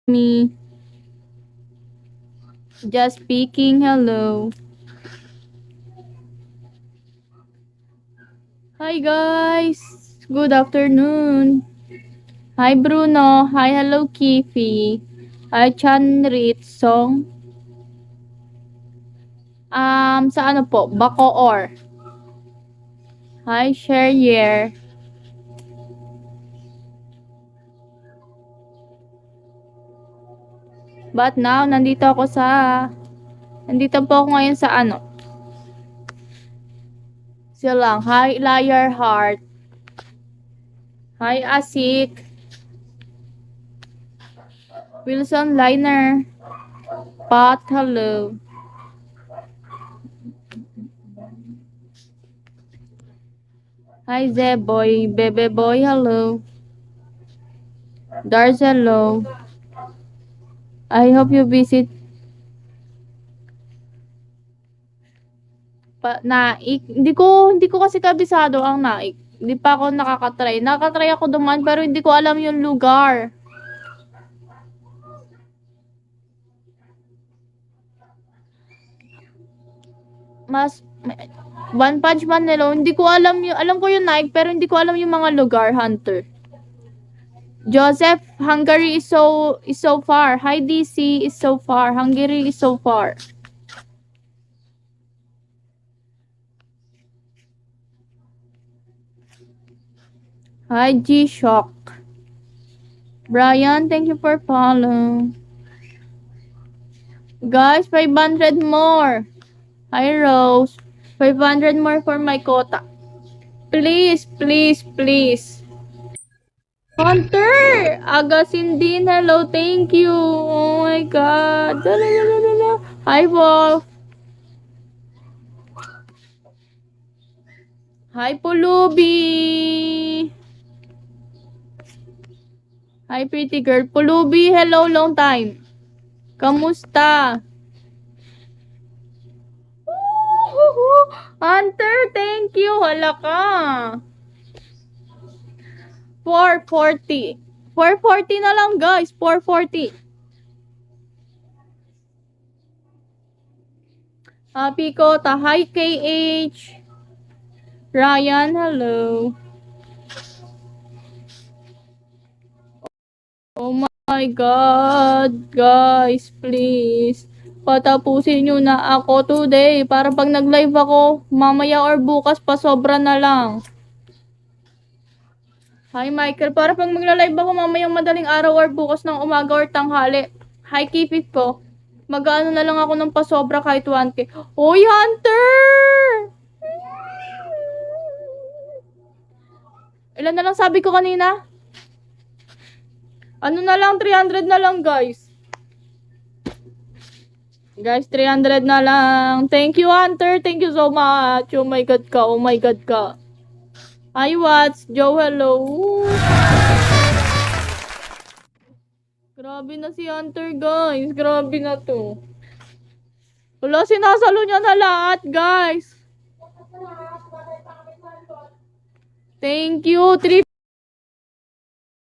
me. Just speaking. Hello. Hi guys. Good afternoon. Hi Bruno. Hi hello Kifi. Hi Chanrit Song. Sa ano po? Bacoor. Hi Sherrier. But now, nandito po ako ngayon sa ano? Silang. Hi Liar Heart. Hi Asik. Wilson Liner. Pat, hello. Hi Zeboy. Bebe Boy, hello. Darzello. I hope you visit Naik. Hindi ko kasi kabisado ang Naik. Hindi pa ako nakakatry. Nakatry ako dumaan pero hindi ko alam yung lugar. Mas One Punch Man nila, hindi ko alam ko yung Naik pero hindi ko alam yung mga lugar, Hunter. Joseph, Hungary is so far. Hi DC is so far. Hungary is so far. Hi G-Shock. Brian, thank you for follow. Guys, 500 more. Hi Rose. 500 more for my quota. Please, please, please. Hunter! Agasindin, hello, thank you. Oh my god. Hi Wolf. Hi Pulubi. Hi pretty girl. Pulubi, hello, long time. Kamusta? Hunter, thank you. Hala ka. 440. 440 na lang guys. 440. Happy Kota. Hi KH. Ryan, hello. Oh my God. Guys, please. Patapusin nyo na ako today. Para pag nag-live ako, mamaya or bukas pa sobra na lang. Hi Michael. Para pag magla-live ako mamayang madaling araw or bukas ng umaga or tanghali. Hi Kipit ko. Mag-ano na lang ako ng pasobra kahit 1K. Hoy Hunter! Ilan na lang sabi ko kanina? Ano na lang, 300 na lang guys. Guys, 300 na lang. Thank you Hunter. Thank you so much. Oh my God ka. Oh my God ka. Hi Watts. Joe, hello. Grabe na si Hunter guys. Grabe na to. Wala, sinasalo niya na lahat guys. Thank you.